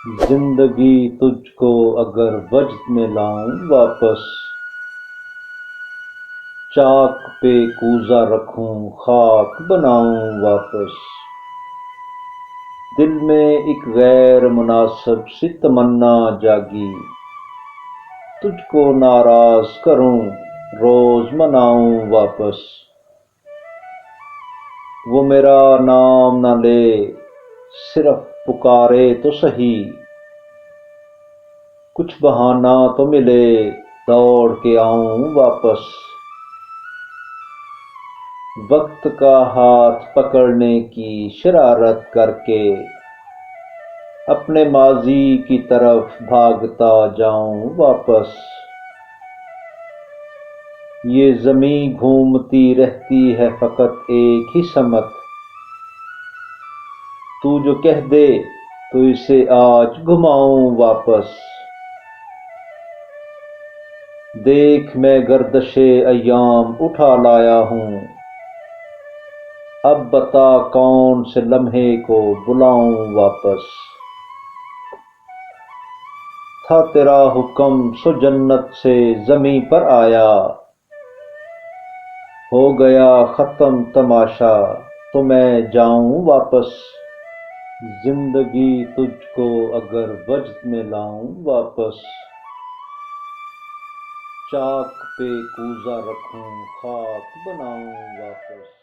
زندگی تجھ کو اگر وجد میں لاؤں واپس، چاک پہ کوزہ رکھوں خاک بناؤں واپس، دل میں ایک غیر مناسب سی تمنا جاگی، تجھ کو ناراض کروں روز مناؤں واپس، وہ میرا نام نہ لے صرف پکارے تو سہی، کچھ بہانہ تو ملے دوڑ کے آؤں واپس، وقت کا ہاتھ پکڑنے کی شرارت کر کے اپنے ماضی کی طرف بھاگتا جاؤں واپس، یہ زمیں گھومتی رہتی ہے فقط ایک ہی سمت، تو جو کہہ دے تو اسے آج گھماؤں واپس، دیکھ میں گردش ایام اٹھا لایا ہوں، اب بتا کون سے لمحے کو بلاؤں واپس، تھا تیرا حکم سو جنت سے زمیں پر آیا، ہو گیا ختم تماشا تو میں جاؤں واپس، زندگی تجھ کو اگر وجد میں لاؤں واپس، چاک پہ کوزہ رکھوں خاک بناؤں واپس۔